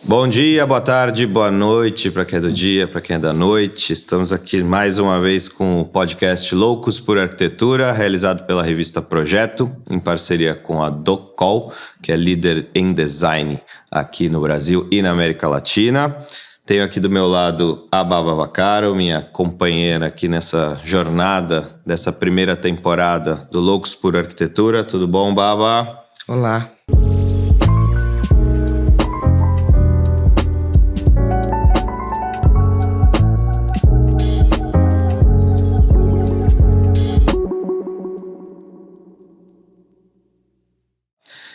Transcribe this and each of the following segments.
Bom dia, boa tarde, boa noite para quem é do dia, para quem é da noite. Estamos aqui mais uma vez com o podcast Loucos por Arquitetura, realizado pela revista Projeto, em parceria com a Docol, que é líder em design aqui no Brasil e na América Latina. Tenho aqui do meu lado a Baba Vaccaro, minha companheira aqui nessa jornada dessa primeira temporada do Loucos por Arquitetura. Tudo bom, Baba? Olá.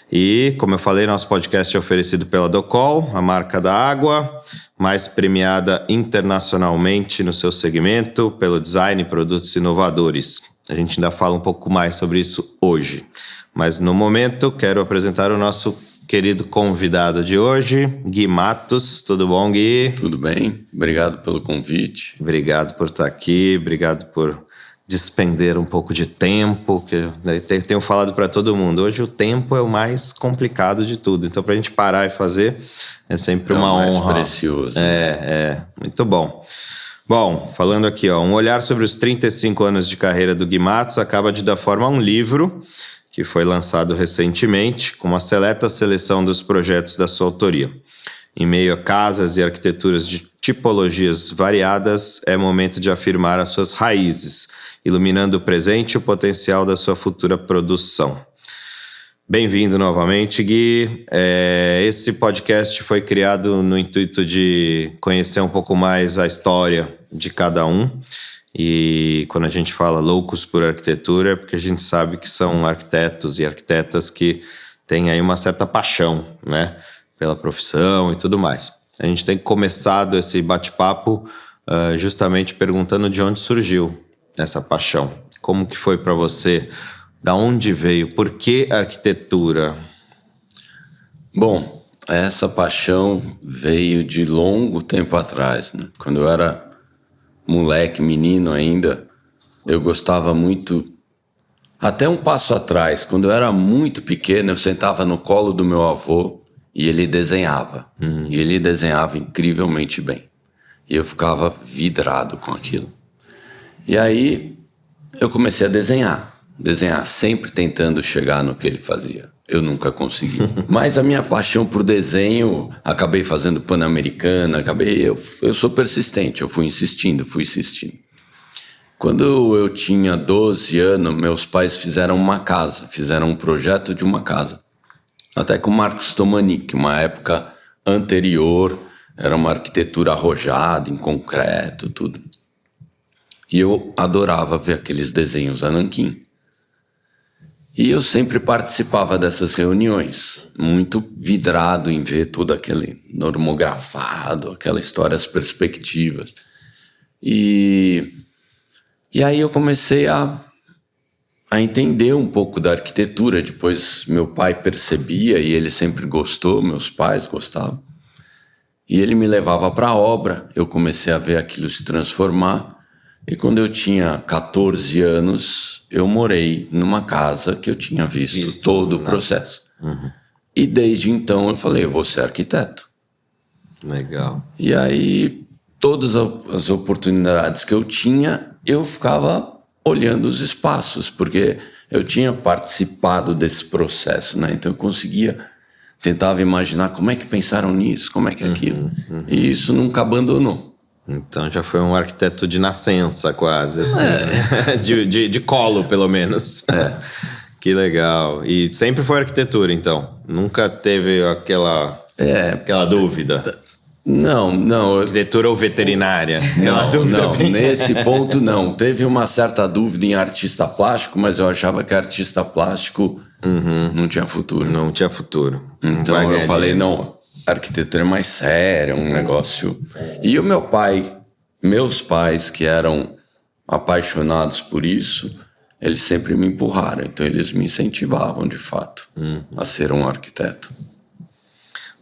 E, como eu falei, nosso podcast é oferecido pela Docol, a marca da água, mais premiada internacionalmente no seu segmento, pelo design e produtos inovadores. A gente ainda fala um pouco mais sobre isso hoje. Mas, no momento, quero apresentar o nosso querido convidado de hoje, Gui Matos. Tudo bom, Gui? Tudo bem. Obrigado pelo convite. Obrigado por estar aqui, obrigado por despender um pouco de tempo, que eu tenho falado para todo mundo. Hoje o tempo é o mais complicado de tudo. Então, para a gente parar e fazer, é sempre uma honra. É o mais precioso. Muito bom. Bom, falando aqui, um olhar sobre os 35 anos de carreira do Gui Matos acaba de dar forma a um livro que foi lançado recentemente, com uma seleta seleção dos projetos da sua autoria. Em meio a casas e arquiteturas de tipologias variadas, é momento de afirmar as suas raízes, iluminando o presente e o potencial da sua futura produção. Bem-vindo novamente, Gui. Esse podcast foi criado no intuito de conhecer um pouco mais a história de cada um. E quando a gente fala loucos por arquitetura, é porque a gente sabe que são arquitetos e arquitetas que têm aí uma certa paixão, né, pela profissão e tudo mais. A gente tem começado esse bate-papo justamente perguntando de onde surgiu essa paixão. Como que foi para você? Da onde veio? Por que arquitetura? Bom, essa paixão veio de longo tempo atrás, né? Quando eu era moleque, menino ainda, eu gostava muito. Até um passo atrás, quando eu era muito pequeno, eu sentava no colo do meu avô e ele desenhava. E ele desenhava incrivelmente bem. E eu ficava vidrado com aquilo. E aí eu comecei a desenhar sempre tentando chegar no que ele fazia. Eu nunca consegui. Mas a minha paixão por desenho, acabei fazendo Pan-Americana, eu sou persistente, eu fui insistindo. Quando eu tinha 12 anos, meus pais fizeram um projeto de uma casa. Até com o Marcos Tomani, que uma época anterior era uma arquitetura arrojada, em concreto, tudo. E eu adorava ver aqueles desenhos nanquim. E eu sempre participava dessas reuniões, muito vidrado em ver tudo aquele normografado, aquela história, as perspectivas. E aí eu comecei a entender um pouco da arquitetura. Depois meu pai percebia e ele sempre gostou, meus pais gostavam. E ele me levava para a obra, eu comecei a ver aquilo se transformar. E quando eu tinha 14 anos, eu morei numa casa que eu tinha visto todo o processo. E desde então eu falei, eu vou ser arquiteto. Legal. E aí, todas as oportunidades que eu tinha, eu ficava olhando os espaços, porque eu tinha participado desse processo, né? Então eu tentava imaginar como é que pensaram nisso, como é que é aquilo. E isso nunca abandonou. Então já foi um arquiteto de nascença quase, assim, né? de colo, pelo menos. Que legal. E sempre foi arquitetura, então? Nunca teve aquela dúvida? Não. Arquitetura ou veterinária? Não, nesse ponto não. Teve uma certa dúvida em artista plástico, mas eu achava que artista plástico não tinha futuro. Não tinha futuro. Então eu falei, não, a arquitetura é mais séria, um negócio... E meus pais, que eram apaixonados por isso, eles sempre me empurraram. Então eles me incentivavam, de fato, a ser um arquiteto.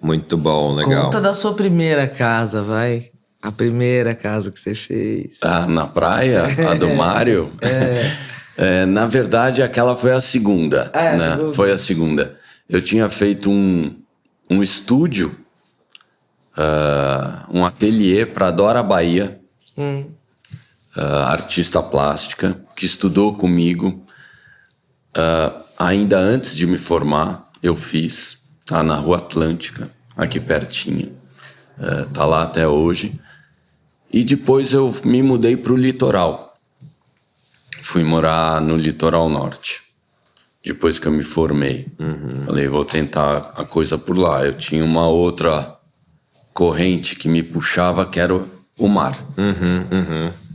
Muito bom, legal. Conta da sua primeira casa, vai. A primeira casa que você fez. Na praia? A do Mário? Na verdade, aquela foi a segunda. Segunda. Foi a segunda. Eu tinha feito um estúdio um ateliê para Dora Bahia, artista plástica, que estudou comigo. Ainda antes de me formar, eu fiz, tá na Rua Atlântica, aqui pertinho. Tá lá até hoje. E depois eu me mudei para o litoral. Fui morar no litoral norte. Depois que eu me formei. Falei, vou tentar a coisa por lá. Eu tinha uma outra corrente que me puxava, que era o mar.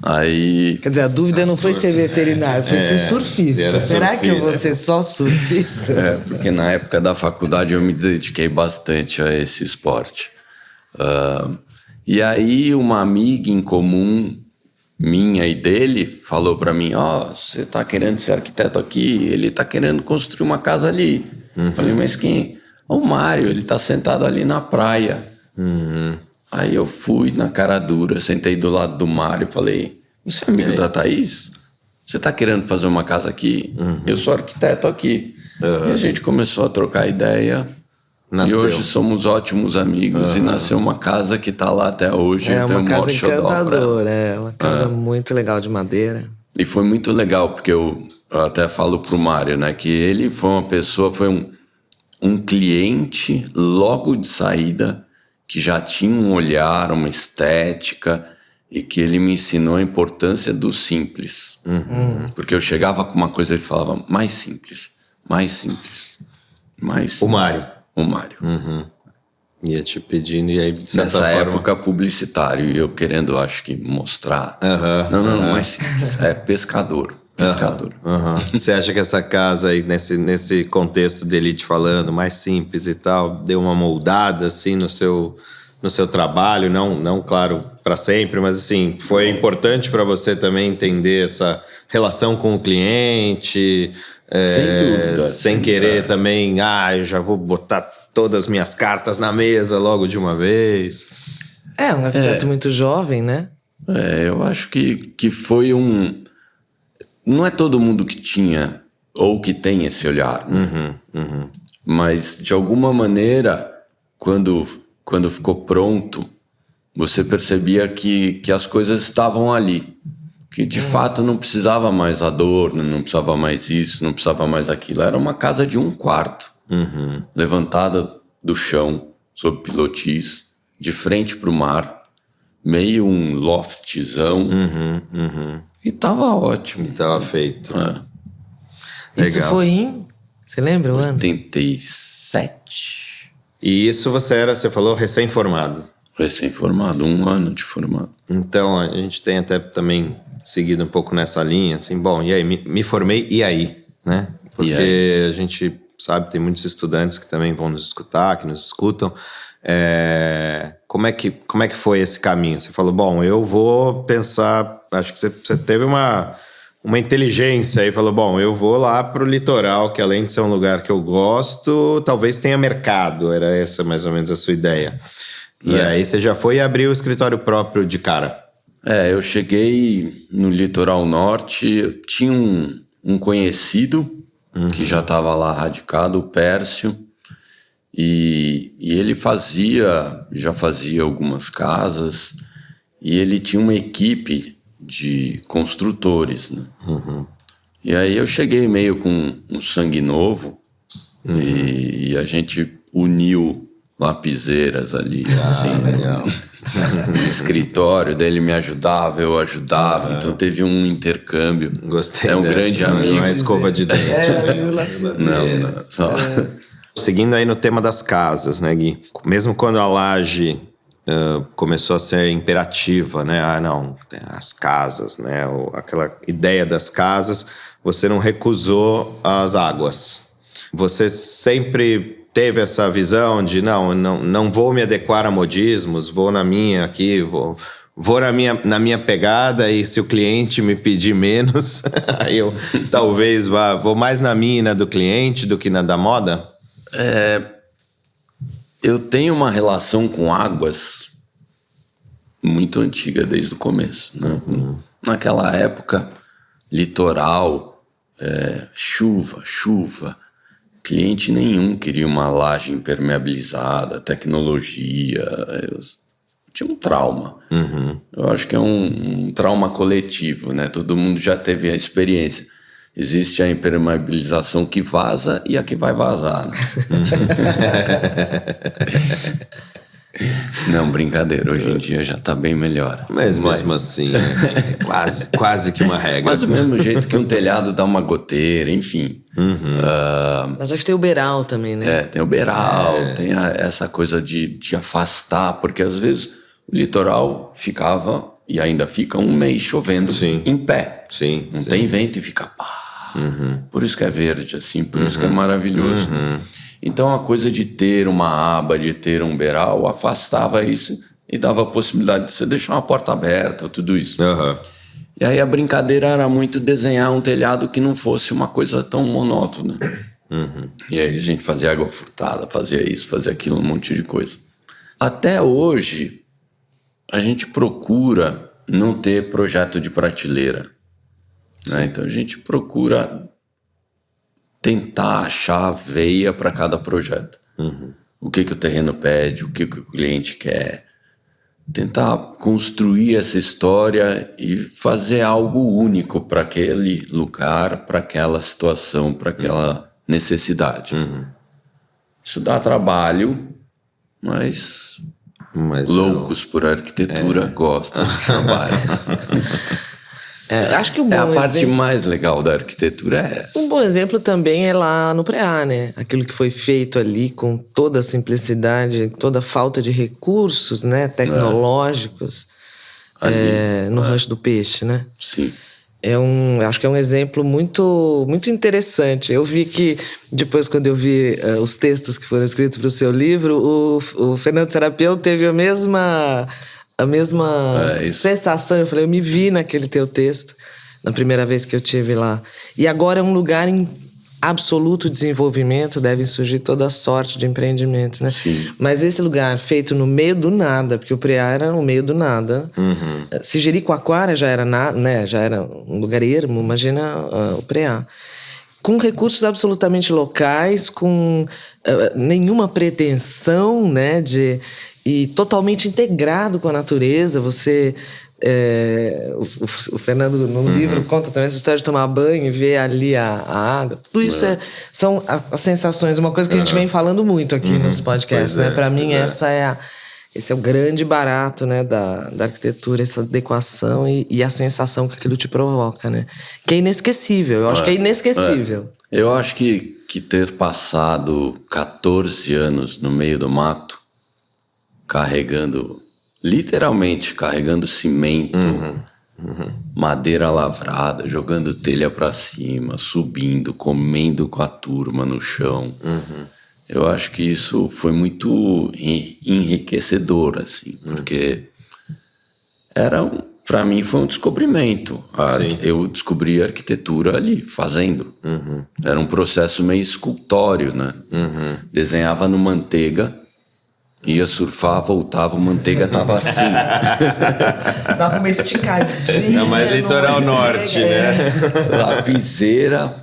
Aí... Quer dizer, a dúvida não foi ser veterinário, foi ser surfista. Será que eu vou ser só surfista? Porque na época da faculdade eu me dediquei bastante a esse esporte. E aí uma amiga em comum, minha e dele, falou pra mim, você tá querendo ser arquiteto aqui? Ele tá querendo construir uma casa ali. Falei, mas quem? O Mário, ele tá sentado ali na praia. Aí eu fui na cara dura, sentei do lado do Mário e falei, você é amigo da Thaís? Você tá querendo fazer uma casa aqui? Eu sou arquiteto aqui. E a gente começou a trocar ideia. Nasceu. E hoje somos ótimos amigos e nasceu uma casa que tá lá até hoje. É uma casa encantadora, uma casa muito legal de madeira. E foi muito legal, porque eu até falo pro Mário, né, que ele foi uma pessoa, foi um cliente logo de saída, que já tinha um olhar, uma estética, e que ele me ensinou a importância do simples. Porque eu chegava com uma coisa e ele falava, mais simples, mais simples, mais simples. O Mário. O Mário. Ia te pedindo, e aí... Nessa época, publicitário, e eu querendo, acho que, mostrar. Não é simples, é pescador. Você acha que essa casa aí, nesse contexto dele te falando, mais simples e tal, deu uma moldada, assim, no seu trabalho? Não, claro, para sempre, mas, assim, foi importante para você também entender essa relação com o cliente... sem dúvida. Sem querer também, eu já vou botar todas as minhas cartas na mesa logo de uma vez. É um arquiteto muito jovem, né? Eu acho que foi não é todo mundo que tinha ou que tem esse olhar, né? Mas de alguma maneira, quando ficou pronto, você percebia que as coisas estavam ali. Que de fato não precisava mais adorno, não precisava mais isso, não precisava mais aquilo. Era uma casa de 1 quarto, levantada do chão, sob pilotis, de frente para o mar, meio um loftzão. E tava ótimo. E tava feito. Isso foi em... Você lembra o ano? 87. E isso você falou recém-formado. Recém-formado, 1 ano de formado. Então, a gente tem até também seguido um pouco nessa linha, assim, bom, e aí, me formei, e aí, né? Porque a gente sabe, tem muitos estudantes que também vão nos escutar, que nos escutam. Como é que foi esse caminho? Você falou, bom, eu vou pensar, acho que você teve uma inteligência aí, falou, bom, eu vou lá pro litoral, que além de ser um lugar que eu gosto, talvez tenha mercado, era essa mais ou menos a sua ideia. E aí você já foi abrir o escritório próprio de cara? Eu cheguei no litoral norte, eu tinha um conhecido que já estava lá radicado, o Pércio, e ele já fazia algumas casas, e ele tinha uma equipe de construtores, né? E aí eu cheguei meio com um sangue novo, e a gente uniu lapiseiras ali, assim, no escritório dele, me ajudava, eu ajudava, então teve um intercâmbio. Gostei. É um grande amigo. Uma escova de dente. Não, só... Seguindo aí no tema das casas, né, Gui? Mesmo quando a laje começou a ser imperativa, né? Não, as casas, né? Aquela ideia das casas, você não recusou as águas. Você sempre teve essa visão de não vou me adequar a modismos, vou na minha aqui, vou na minha pegada, e se o cliente me pedir menos, aí eu talvez vou mais na minha e na do cliente do que na da moda? Eu tenho uma relação com águas muito antiga, desde o começo, né? Naquela época, litoral, chuva, Cliente nenhum queria uma laje impermeabilizada, tecnologia. Tinha um trauma. Eu acho que é um trauma coletivo, né? Todo mundo já teve a experiência. Existe a impermeabilização que vaza e a que vai vazar. Né? Não, brincadeira. Hoje em dia já tá bem melhor. Mas mesmo assim, quase que uma regra. Mas do mesmo jeito que um telhado dá uma goteira, enfim. Mas acho que tem o beiral também, né? Tem o beiral, tem essa coisa de afastar, porque às vezes o litoral ficava, e ainda fica, um mês chovendo em pé. Não tem vento e fica pá. Por isso que é verde, assim, por isso que é maravilhoso. Então a coisa de ter uma aba, de ter um beiral, afastava isso e dava a possibilidade de você deixar uma porta aberta, tudo isso. E aí a brincadeira era muito desenhar um telhado que não fosse uma coisa tão monótona. E aí a gente fazia água furtada, fazia isso, fazia aquilo, um monte de coisa. Até hoje, a gente procura não ter projeto de prateleira. Né? Então a gente procura tentar achar a veia para cada projeto. O que o terreno pede, o que o cliente quer. Tentar construir essa história e fazer algo único para aquele lugar, para aquela situação, para aquela necessidade. Isso dá trabalho, mas loucos por arquitetura gostam de trabalho. Acho que a parte mais legal da arquitetura é essa. Um bom exemplo também é lá no Preá, né? Aquilo que foi feito ali com toda a simplicidade, toda a falta de recursos, né, tecnológicos, no Rancho do Peixe, né? Sim. Acho que é um exemplo muito, muito interessante. Eu vi que, depois, quando eu vi os textos que foram escritos para o seu livro, o Fernando Serapião teve a mesma sensação. Eu falei, eu me vi naquele teu texto na primeira vez que eu estive lá. E agora é um lugar em absoluto desenvolvimento, devem surgir toda sorte de empreendimentos, né? Sim. Mas esse lugar feito no meio do nada, porque o Preá era no meio do nada. Sigiricoacoara já era, né? Já era um lugar ermo, imagina o Preá. Com recursos absolutamente locais, com nenhuma pretensão, né? E totalmente integrado com a natureza. Você... o Fernando, no livro, conta também essa história de tomar banho e ver ali a água. Tudo isso são as sensações. Uma coisa que a gente vem falando muito aqui nos podcasts, né? Para mim, esse é o grande barato, né, da arquitetura, essa adequação e a sensação que aquilo te provoca, né? Que é inesquecível. Eu acho que é inesquecível. Eu acho que ter passado 14 anos no meio do mato, literalmente carregando cimento, madeira lavrada, jogando telha pra cima, subindo, comendo com a turma no chão. Eu acho que isso foi muito enriquecedor, assim, porque pra mim foi um descobrimento. Eu descobri a arquitetura ali, fazendo. Era um processo meio escultório, né? Desenhava no manteiga, ia surfar, voltava, o manteiga tava assim. Dava uma esticadinha. É mais litoral norte, né? Lapiseira,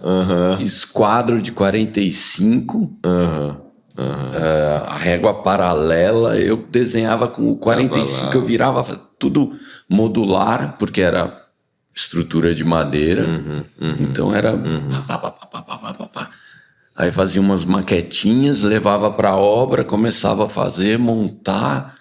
esquadro de 45, a régua paralela. Eu desenhava com o 45, eu virava tudo modular, porque era estrutura de madeira. Então era... Aí fazia umas maquetinhas, levava para a obra, começava a fazer, montar.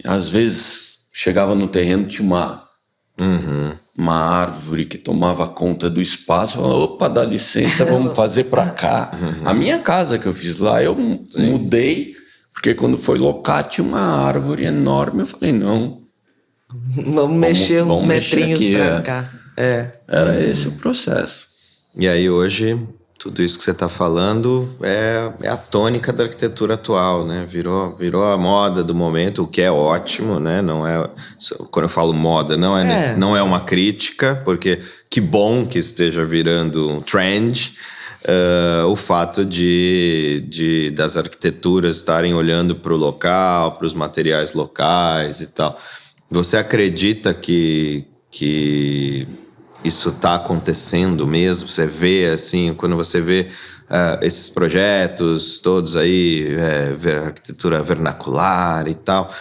Às vezes chegava no terreno, tinha uma árvore que tomava conta do espaço. Falava, opa, dá licença, vamos fazer para cá. A minha casa que eu fiz lá, eu mudei, porque quando foi locar tinha uma árvore enorme. Eu falei, não. Vamos mexer uns metrinhos para cá. Era esse o processo. E aí hoje... Tudo isso que você está falando é a tônica da arquitetura atual, né? Virou a moda do momento, o que é ótimo, né? Não é, quando eu falo moda, não é uma crítica, porque que bom que esteja virando um trend. O fato das arquiteturas estarem olhando para o local, para os materiais locais e tal. Você acredita que isso está acontecendo mesmo? Você vê, assim, quando você vê esses projetos todos aí, arquitetura vernacular e tal,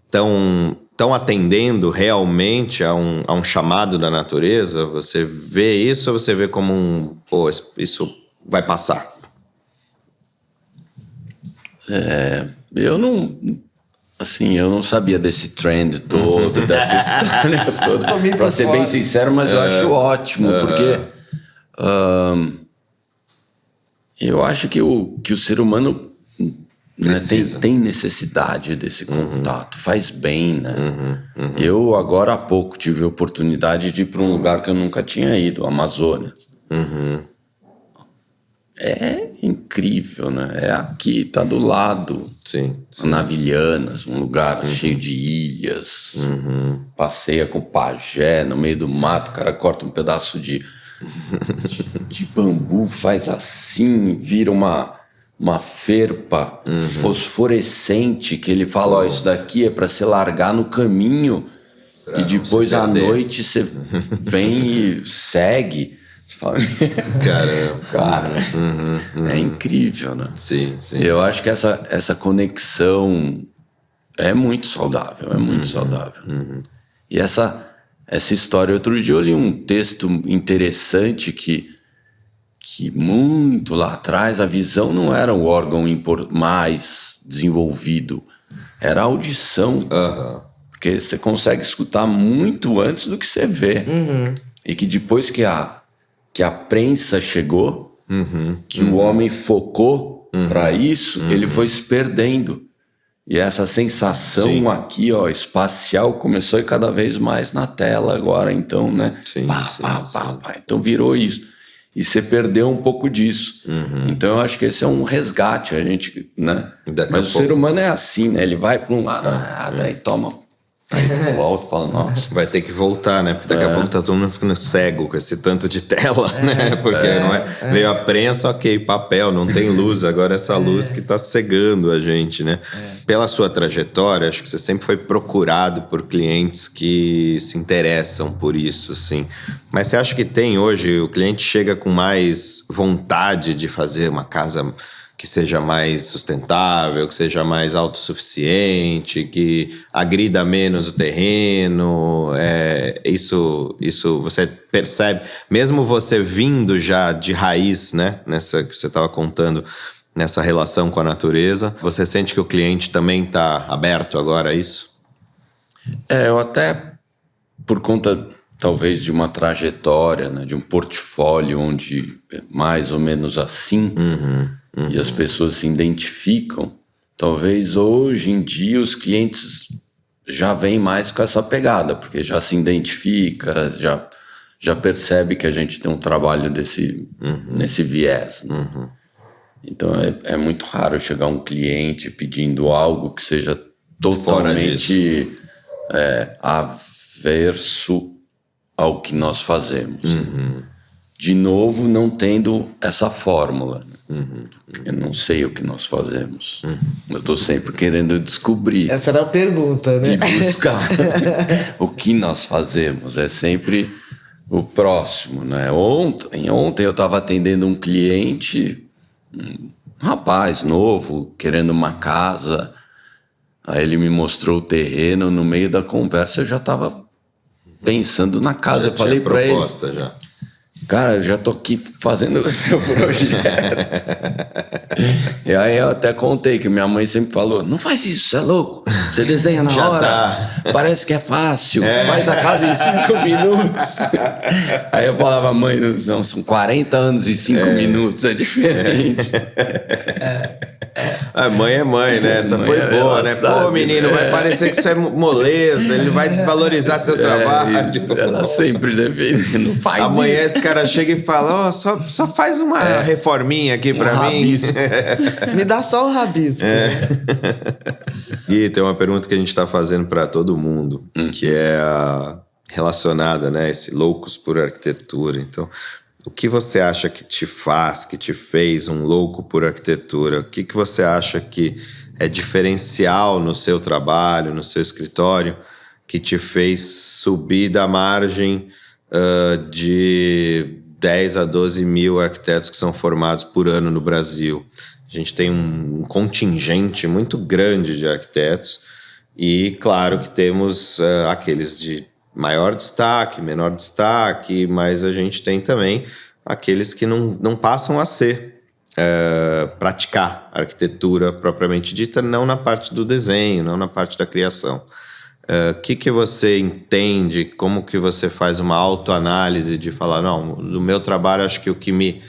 estão atendendo realmente a um chamado da natureza? Você vê isso ou você vê como isso vai passar? Eu não sabia desse trend todo, dessa história toda, pra ser bem sincero, mas eu acho ótimo, porque eu acho que o ser humano, né, tem necessidade desse contato, faz bem, né? Eu, agora há pouco, tive a oportunidade de ir para um lugar que eu nunca tinha ido, a Amazônia. É incrível, né? É aqui, tá do lado. Sim. Navilhanas, um lugar cheio de ilhas. Passeia com pajé no meio do mato, o cara corta um pedaço de bambu, faz assim, vira uma ferpa fosforescente, que ele fala, ó, isso daqui é para você largar no caminho e depois à noite você vem e segue. Você fala, cara, é incrível, né? Sim. Eu acho que essa conexão é muito saudável, saudável. E essa história, outro dia eu li um texto interessante que muito lá atrás a visão não era o órgão mais desenvolvido, era a audição. Porque você consegue escutar muito antes do que você vê. E que depois que a prensa chegou, que o homem focou para isso, ele foi se perdendo. E essa sensação aqui, ó, espacial, começou a ir cada vez mais na tela agora, então, né? Então virou isso. E você perdeu um pouco disso. Então eu acho que esse é um resgate, a gente, né? Mas o ser humano é assim, né? Ele vai para um lado, daí toma... Aí tu volta e fala, nossa. Vai ter que voltar, né? Porque daqui a pouco tá todo mundo ficando cego com esse tanto de tela, né? Porque veio a prensa, ok, papel, não tem luz. Agora essa luz que tá cegando a gente, né? Pela sua trajetória, acho que você sempre foi procurado por clientes que se interessam por isso, assim. Mas você acha que tem hoje, o cliente chega com mais vontade de fazer uma casa que seja mais sustentável, que seja mais autossuficiente, que agrida menos o terreno? Isso você percebe, mesmo você vindo já de raiz, né, nessa que você estava contando, nessa relação com a natureza, você sente que o cliente também está aberto agora a isso? Eu até, por conta talvez de uma trajetória, né, de um portfólio onde é mais ou menos assim, e as pessoas se identificam, talvez hoje em dia os clientes já vêm mais com essa pegada, porque já se identifica, já percebe que a gente tem um trabalho nesse viés. Né? Então é muito raro chegar um cliente pedindo algo que seja totalmente averso ao que nós fazemos. De novo, não tendo essa fórmula. Eu não sei o que nós fazemos. Eu estou sempre querendo descobrir. Essa era a pergunta, né? E buscar o que nós fazemos. É sempre o próximo, né? Ontem eu estava atendendo um cliente, um rapaz novo, querendo uma casa. Aí ele me mostrou o terreno. No meio da conversa eu já estava pensando na casa. Eu falei para ele... já. Cara, eu já tô aqui fazendo o seu projeto. E aí eu até contei que minha mãe sempre falou, não faz isso, você é louco. Você desenha na já hora, tá. Parece que é fácil, faz a casa em 5 minutos. Aí eu falava, mãe, não, são 40 anos e 5 minutos, é diferente. A mãe é mãe, né? Essa foi boa, né? Sabe, pô, menino, vai parecer que isso é moleza, ele vai desvalorizar seu trabalho. Ela sempre defende, não faz isso. Amanhã esse cara chega e fala, só faz uma reforminha aqui pra mim. Me dá só o rabisco. Gui, tem uma pergunta que a gente tá fazendo pra todo mundo, que é relacionada, né? Esse loucos por arquitetura. Então, o que você acha que te fez um louco por arquitetura? O que você acha que é diferencial no seu trabalho, no seu escritório, que te fez subir da margem 10 a 12 mil arquitetos que são formados por ano no Brasil. A gente tem um contingente muito grande de arquitetos e, claro, que temos aqueles de maior destaque, menor destaque, mas a gente tem também aqueles que não passam a ser praticar arquitetura propriamente dita, não na parte do desenho, não na parte da criação. O que você entende, como que você faz uma autoanálise de falar, não, no meu trabalho acho que o que me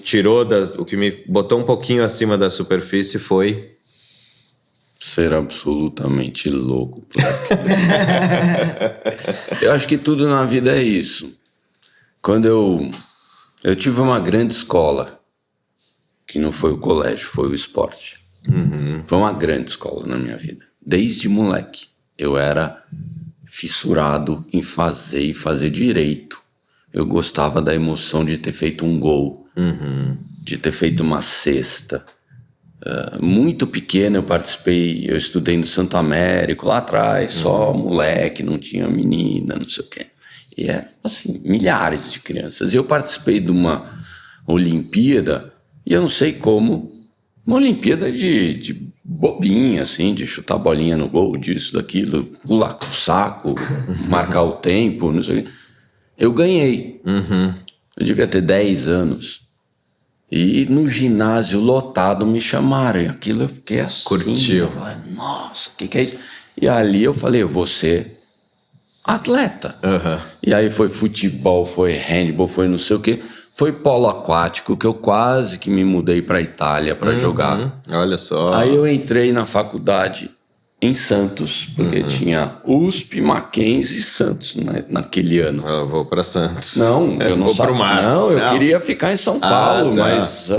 tirou, o que me botou um pouquinho acima da superfície foi... Ser absolutamente louco por arquitetura. Eu acho que tudo na vida é isso. Quando eu tive uma grande escola, que não foi o colégio, foi o esporte. Foi uma grande escola na minha vida. Desde moleque, eu era fissurado em fazer direito. Eu gostava da emoção de ter feito um gol, de ter feito uma cesta. Muito pequeno eu estudei no Santo Américo, lá atrás, só moleque, não tinha menina, não sei o quê. E assim, milhares de crianças. Eu participei de uma Olimpíada, e eu não sei como, uma Olimpíada de bobinha, assim, de chutar bolinha no gol, disso, daquilo, pular com o saco, marcar o tempo, não sei o quê. Eu ganhei. Eu devia ter 10 anos. E no ginásio lotado me chamaram. E aquilo eu fiquei assim. Curtiu. Eu falei, nossa, o que é isso? E ali eu falei, eu vou ser atleta. E aí foi futebol, foi handball, foi não sei o quê. Foi polo aquático, que eu quase que me mudei para a Itália para jogar. Olha só. Aí eu entrei na faculdade em Santos, porque tinha USP, Mackenzie e Santos naquele ano. Eu vou para Santos. Não, eu não vou pro mar. Não, eu queria ficar em São Paulo, tá. mas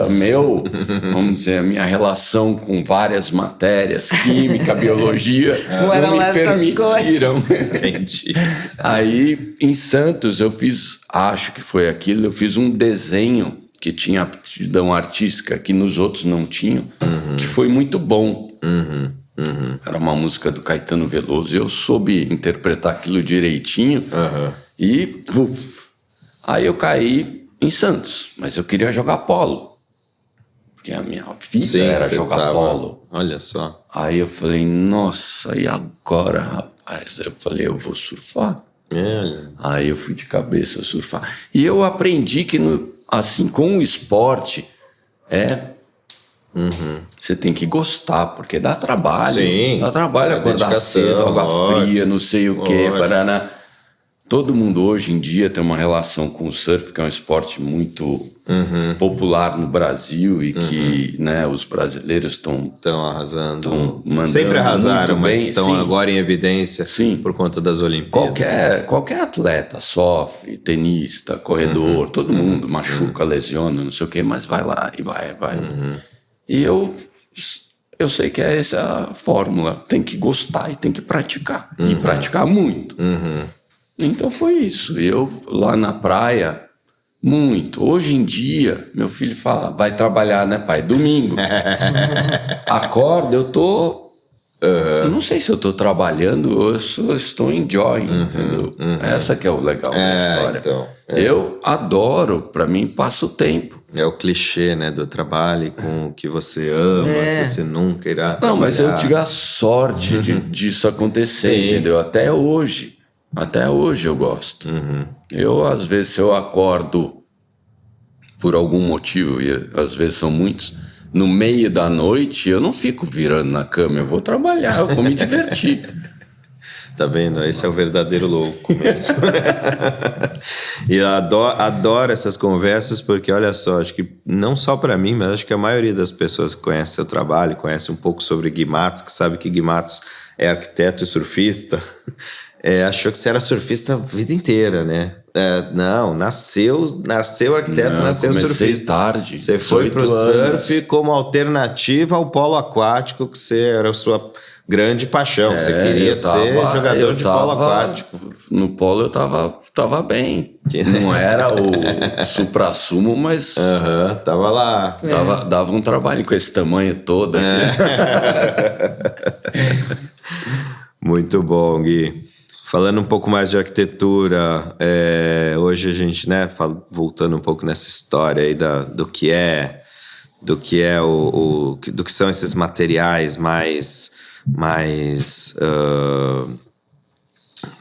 vamos dizer, a minha relação com várias matérias, química, biologia, Não eram me essas permitiram. Entendi. Aí, em Santos, eu fiz, acho que foi aquilo, eu fiz um desenho que tinha aptidão artística, que nos outros não tinham, que foi muito bom. Era uma música do Caetano Veloso, eu soube interpretar aquilo direitinho e aí eu caí em Santos, mas eu queria jogar polo, porque a minha vida era jogar polo. Olha só. Aí eu falei, nossa, e agora, rapaz? Eu falei, eu vou surfar. Aí eu fui de cabeça surfar. E eu aprendi que, assim, com o esporte, você tem que gostar, porque dá trabalho. Sim, dá trabalho acordar cedo, água fria, não sei o quê. Paraná. Todo mundo hoje em dia tem uma relação com o surf, que é um esporte muito popular no Brasil e que, né, os brasileiros estão arrasando. mandando Sempre arrasaram, muito bem, mas estão sim. agora em evidência por conta das Olimpíadas. Qualquer atleta sofre, tenista, corredor, todo mundo machuca, lesiona, não sei o quê, mas vai lá e vai. E eu sei que é essa a fórmula. Tem que gostar e tem que praticar. E praticar muito. Então foi isso. Eu lá na praia, muito. Hoje em dia, meu filho fala, vai trabalhar, né, pai? Domingo. Acorda, eu tô... Eu não sei se eu tô trabalhando ou eu estou enjoying, entendeu? Essa que é o legal da história. Então, Eu adoro, pra mim, passa o tempo. É o clichê, né, do trabalho com o que você ama, que você nunca irá trabalhar. Não, mas eu tive a sorte disso acontecer, entendeu? Até hoje eu gosto. Eu, às vezes, se eu acordo por algum motivo, e às vezes são muitos, no meio da noite, eu não fico virando na cama, eu vou trabalhar, eu vou me divertir. Tá vendo? Esse é o verdadeiro louco mesmo. E eu adoro essas conversas porque, olha só, acho que não só para mim, mas acho que a maioria das pessoas que conhece seu trabalho, conhece um pouco sobre Gui Matos, que sabe que Gui Matos é arquiteto e surfista, achou que você era surfista a vida inteira, né? Não, nasceu arquiteto, nasceu surfista. Tarde. Você foi pro surf como alternativa ao polo aquático, que era a sua grande paixão. Você queria ser jogador de polo aquático. No polo eu tava bem. Não era o suprassumo, mas tava lá. Dava um trabalho com esse tamanho todo. Muito bom, Gui. Falando um pouco mais de arquitetura, hoje a gente, né, voltando um pouco nessa história aí do que são esses materiais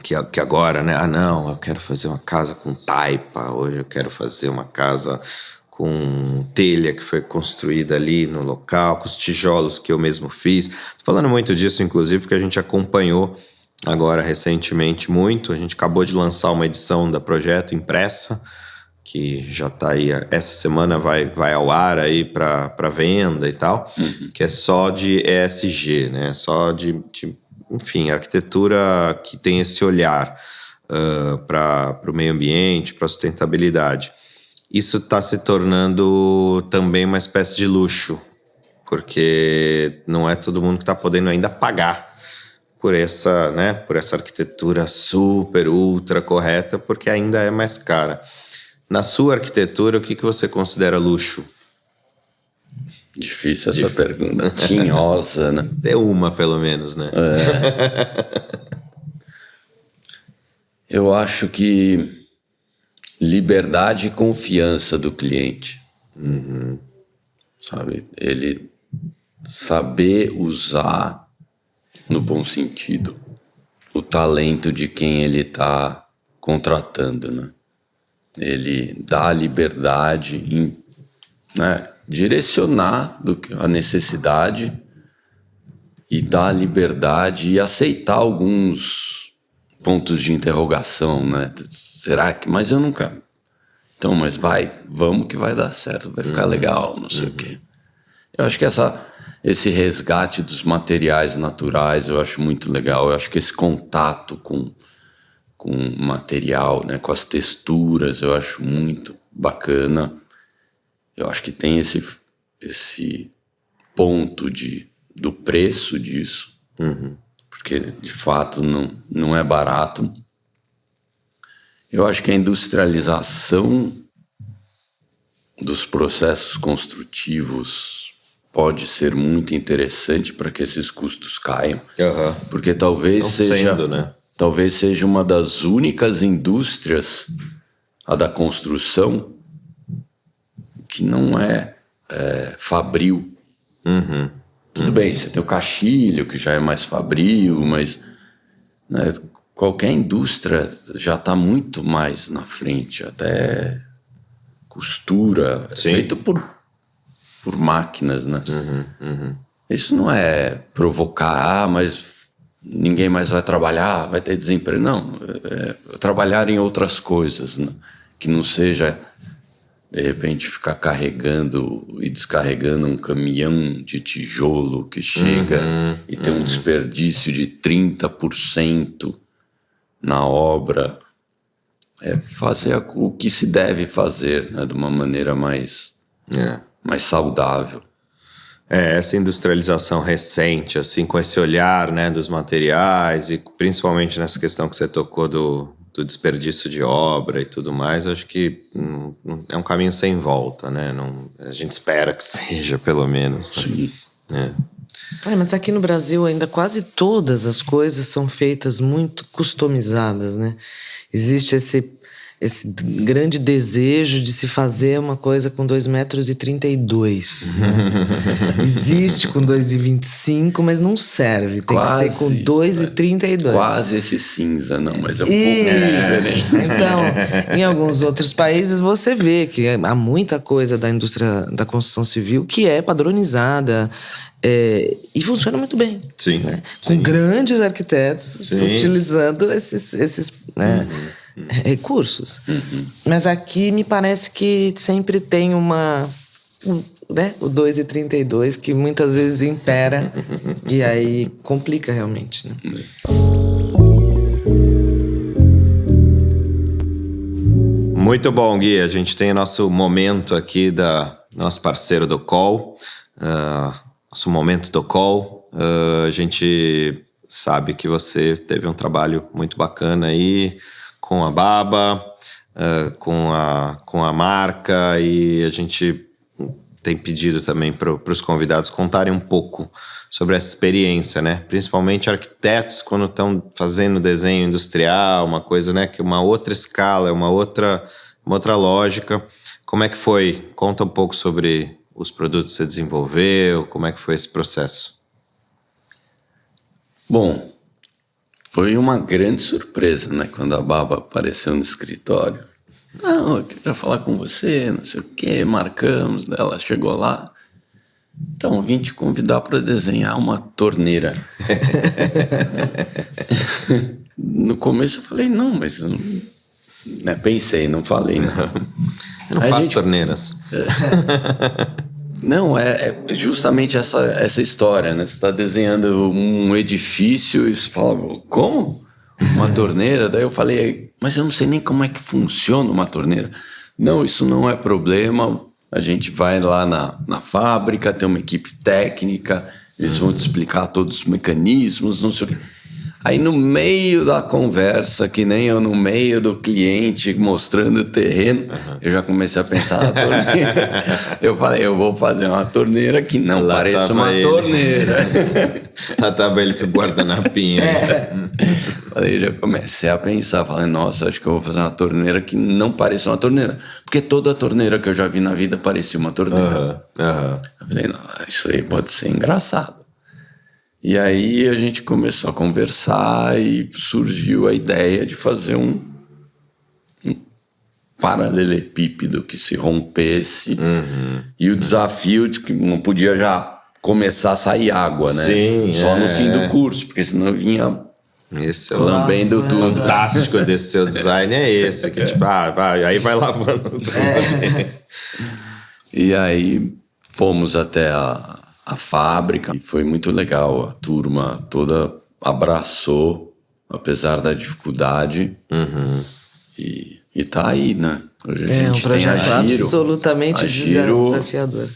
que agora, né? Não, eu quero fazer uma casa com taipa, hoje eu quero fazer uma casa com telha que foi construída ali no local, com os tijolos que eu mesmo fiz. Tô falando muito disso, inclusive, porque a gente acompanhou agora recentemente muito. A gente acabou de lançar uma edição da Projeto impressa, que já tá aí, essa semana vai ao ar aí para venda e tal, que é só de ESG, né? Só de enfim, arquitetura que tem esse olhar para o meio ambiente, para a sustentabilidade. Isso está se tornando também uma espécie de luxo, porque não é todo mundo que está podendo ainda pagar por essa arquitetura super, ultra correta, porque ainda é mais cara. Na sua arquitetura, o que você considera luxo? Difícil essa pergunta. Tinhosa, né? É uma, pelo menos, né? Eu acho que liberdade e confiança do cliente. Sabe? Ele saber usar, no bom sentido, o talento de quem ele está contratando, né? Ele dá liberdade em, né, direcionar a necessidade e dar liberdade e aceitar alguns pontos de interrogação, né? Será que... Mas eu nunca... Então, mas vamos que vai dar certo, vai ficar legal, não sei o quê. Eu acho que esse resgate dos materiais naturais eu acho muito legal. Eu acho que esse contato com material, né, com as texturas, eu acho muito bacana. Eu acho que tem esse ponto do preço disso, porque de fato não é barato. Eu acho que a industrialização dos processos construtivos pode ser muito interessante para que esses custos caiam, porque talvez seja uma das únicas indústrias, a da construção, que não é fabril. Tudo bem, você tem o caixilho, que já é mais fabril, mas, né, qualquer indústria já está muito mais na frente, até costura, feito por máquinas, né? Isso não é provocar, mas ninguém mais vai trabalhar, vai ter desemprego. Não, trabalhar em outras coisas, né? Que não seja, de repente, ficar carregando e descarregando um caminhão de tijolo que chega e tem um desperdício de 30% na obra. É fazer o que se deve fazer, né, de uma maneira mais saudável. Essa industrialização recente, assim, com esse olhar, né, dos materiais e principalmente nessa questão que você tocou do desperdício de obra e tudo mais, acho que é um caminho sem volta, né? A gente espera que seja, pelo menos. Sim. Mas aqui no Brasil ainda quase todas as coisas são feitas muito customizadas, né? Existe esse grande desejo de se fazer uma coisa com 2,32 m, né? Existe com 2,25 m, mas não serve. Tem que ser com 2,32 m. Quase esse cinza, não, mas é um pouco diferente. Então, em alguns outros países você vê que há muita coisa da indústria da construção civil que é padronizada, e funciona muito bem. Sim. Né? Com grandes arquitetos utilizando esses né, recursos. Mas aqui me parece que sempre tem né, o 2,32 que muitas vezes impera e aí complica realmente, né? Muito bom, Gui. A gente tem o nosso momento aqui nosso parceiro do Call, nosso momento do Call. A gente sabe que você teve um trabalho muito bacana aí com a Baba, com a marca, e a gente tem pedido também para os convidados contarem um pouco sobre essa experiência, né? Principalmente arquitetos quando estão fazendo desenho industrial, uma coisa, né? Que uma outra escala, uma outra lógica. Como é que foi? Conta um pouco sobre os produtos que você desenvolveu, como é que foi esse processo? Bom, foi uma grande surpresa, né? Quando a Baba apareceu no escritório. Não, eu queria falar com você, não sei o quê, marcamos. Ela chegou lá. Então, vim te convidar para desenhar uma torneira. No começo eu falei, não, mas... Né, pensei, não falei, não. Eu não faço torneiras. Não, é justamente essa história, né? Você está desenhando um edifício e você fala, como? Uma torneira? Daí eu falei, mas eu não sei nem como é que funciona uma torneira. Não, isso não é problema. A gente vai lá na fábrica, tem uma equipe técnica, eles vão te explicar todos os mecanismos, não sei o quê. Aí no meio da conversa, que nem eu no meio do cliente mostrando o terreno, eu já comecei a pensar na torneira. Eu falei, eu vou fazer uma torneira que não Lá pareça uma torneira. Lá tava ele com o guardanapinho. Falei, já comecei a pensar, falei, nossa, acho que eu vou fazer uma torneira que não pareça uma torneira. Porque toda torneira que eu já vi na vida parecia uma torneira. Eu falei, não, isso aí pode ser engraçado. E aí a gente começou a conversar e surgiu a ideia de fazer um paralelepípedo que se rompesse. E o desafio de que não podia já começar a sair água, né? Sim, só no fim do curso, porque senão vinha esse é o lambendo tudo. fantástico desse seu design, é esse. Que tipo, vai, aí vai lavando tudo. E aí fomos até a fábrica e foi muito legal. A turma toda abraçou, apesar da dificuldade. E tá aí, né? Hoje a gente um projeto tem a Giro, absolutamente desafiador.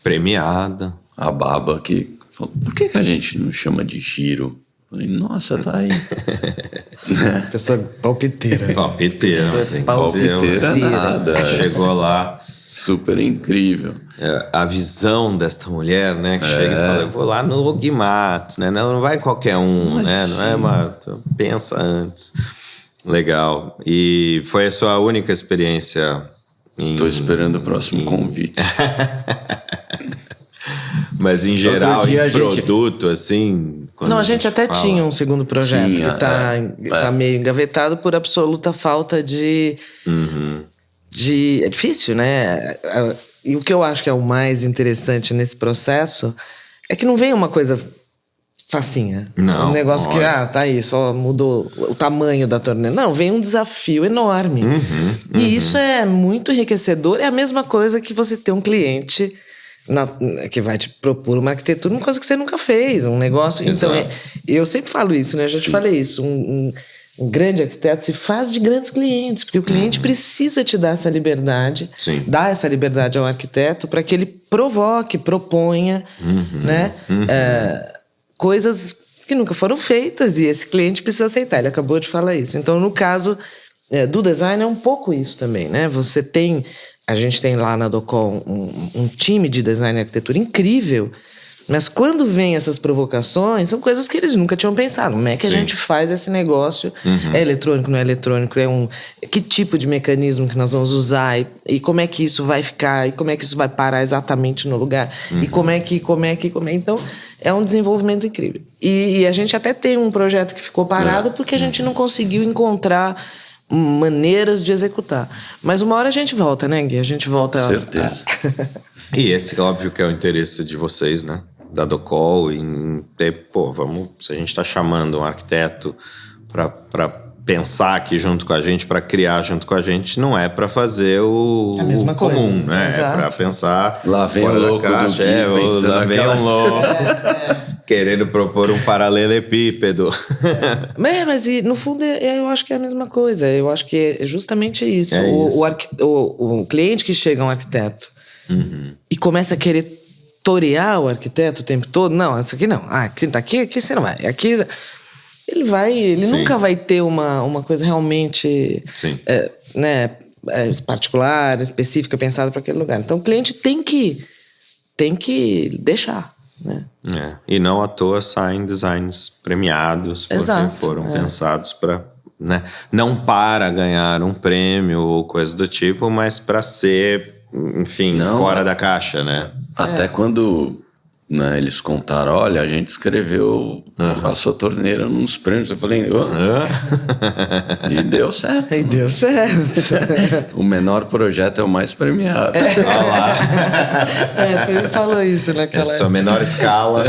Premiada. A Baba que falou, por que a gente não chama de Giro? Eu falei, nossa, tá aí. Pessoa palpiteira. Palpiteira. Tem que Palpiteira ser, nada. Chegou lá. Super incrível. A visão desta mulher, né? Que chega e fala, eu vou lá no Guimatos, né? Ela não vai qualquer um, né? Não é uma... Pensa antes. Legal. E foi a sua única experiência Tô esperando o próximo convite. Mas em geral, dia em produto, assim... Não, a gente até tinha um segundo projeto que tá meio engavetado por absoluta falta de... É difícil, né? E o que eu acho que é o mais interessante nesse processo é que não vem uma coisa facinha. Não. Um negócio que, tá aí, só mudou o tamanho da torneira. Não, vem um desafio enorme. E isso é muito enriquecedor. É a mesma coisa que você ter um cliente que vai te propor uma arquitetura, uma coisa que você nunca fez, um negócio. Exato. Então, eu sempre falo isso, né? Eu já te falei isso. Um grande arquiteto se faz de grandes clientes, porque o cliente precisa te dar essa liberdade, dar essa liberdade ao arquiteto para que ele provoque, proponha, né? Coisas que nunca foram feitas e esse cliente precisa aceitar. Ele acabou de falar isso. Então, no caso do design, é um pouco isso também, né? A gente tem lá na Docol um time de design e arquitetura incrível. Mas quando vem essas provocações, são coisas que eles nunca tinham pensado. Como é que a gente faz esse negócio? É eletrônico, não é eletrônico? Que tipo de mecanismo que nós vamos usar? E como é que isso vai ficar? E como é que isso vai parar exatamente no lugar? E como é que... Então, é um desenvolvimento incrível. E a gente até tem um projeto que ficou parado porque a gente não conseguiu encontrar maneiras de executar. Mas uma hora a gente volta, né, Gui? A gente volta... Certeza. E esse, óbvio, que é o interesse de vocês, né? Da Docol, em ter, se a gente está chamando um arquiteto para pensar aqui junto com a gente, para criar junto com a gente, não é para fazer o comum, né? Exato. É para pensar lá vem fora o da louco caixa, lá vem um louco querendo propor um paralelepípedo. Mas no fundo eu acho que é a mesma coisa. Eu acho que é justamente isso. O cliente que chega a um arquiteto e começa a querer torear o arquiteto o tempo todo. Não, isso aqui não. Aqui você não vai. Aqui... Ele nunca vai ter uma coisa realmente particular, específica, pensada para aquele lugar. Então o cliente tem que deixar. né? E não à toa saem designs premiados, porque Exato, foram pensados para, né, não para ganhar um prêmio ou coisa do tipo, mas para ser, enfim, fora da caixa, né? Até quando, né, eles contaram, olha, a gente escreveu a sua torneira nos prêmios. Eu falei, e deu certo. E deu certo. O menor projeto é o mais premiado. Olha lá. Você me falou isso naquela Essa menor escala.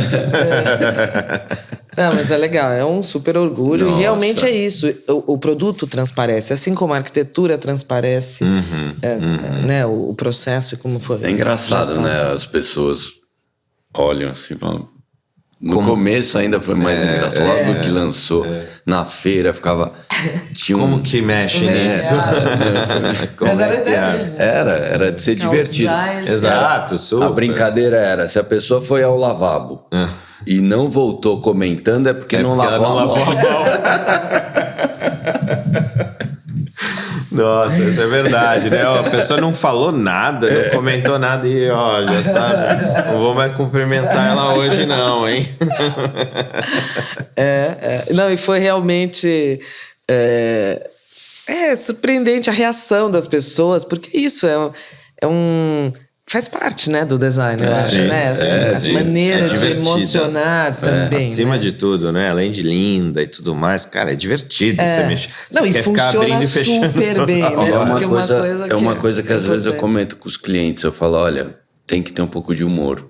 Não, mas é legal, é um super orgulho. Nossa. E realmente é isso. O produto transparece, assim como a arquitetura transparece, né, o processo e como foi. É engraçado, né? As pessoas olham assim, falam... No começo ainda foi mais engraçado. Logo que lançou na feira, ficava... Tinha Como que mexe nisso? Mas era a ideia mesmo. Era de ser divertido. Exato, super. A brincadeira era, se a pessoa foi ao lavabo e não voltou comentando, é porque não lavou a mão. Nossa, isso é verdade, né? A pessoa não falou nada, não comentou nada e olha, sabe? Não vou mais cumprimentar ela hoje não, hein? Não, e foi realmente surpreendente a reação das pessoas, porque isso é um... Faz parte, né, do design, eu acho, né? Essa maneira de emocionar também. Acima de tudo, né? Além de linda e tudo mais, cara, é divertido você mexer. Não, e funciona super bem, né? É uma coisa que às vezes eu comento com os clientes. Eu falo, olha, tem que ter um pouco de humor.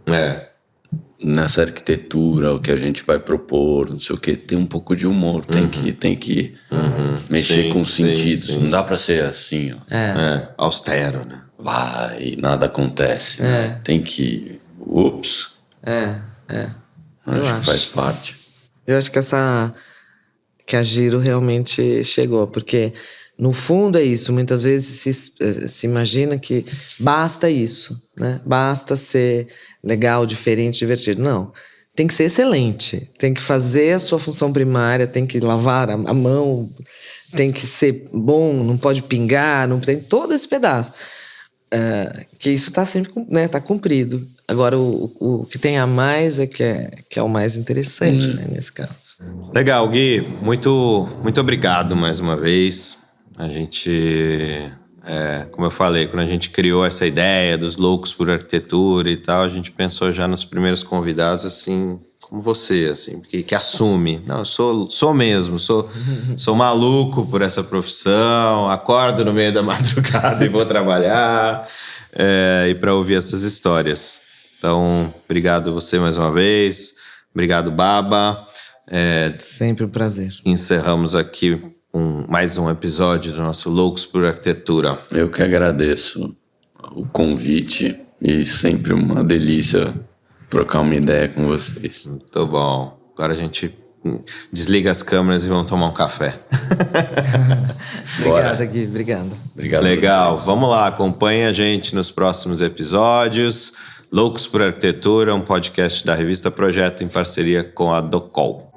Nessa arquitetura, o que a gente vai propor, não sei o que, tem um pouco de humor. Tem que mexer com os sentidos. Não dá pra ser assim, ó. Austero, né? Vai, nada acontece, né? Tem que... Ups. Acho que faz parte. Eu acho que a Giro realmente chegou, porque no fundo é isso. Muitas vezes se imagina que basta isso, né? Basta ser legal, diferente, divertido. Não, tem que ser excelente. Tem que fazer a sua função primária, tem que lavar a mão, tem que ser bom, não pode pingar, não tem todo esse pedaço. Que isso está sempre, né, tá cumprido. Agora, o que tem a mais que é o mais interessante, né, nesse caso. Legal, Gui. Muito obrigado mais uma vez. A gente, como eu falei, quando a gente criou essa ideia dos loucos por arquitetura e tal, a gente pensou já nos primeiros convidados, assim, como você, assim, que assume. Não, eu sou mesmo, sou maluco por essa profissão, acordo no meio da madrugada e vou trabalhar, e para ouvir essas histórias. Então, obrigado você mais uma vez, obrigado, Baba. Sempre um prazer. Encerramos aqui mais um episódio do nosso Loucos por Arquitetura. Eu que agradeço o convite e sempre uma delícia trocar uma ideia com vocês. Muito bom. Agora a gente desliga as câmeras e vamos tomar um café. Obrigada, Gui. Obrigado. Legal. Vamos lá. Acompanhe a gente nos próximos episódios. Loucos por Arquitetura, um podcast da revista Projeto em parceria com a Docol.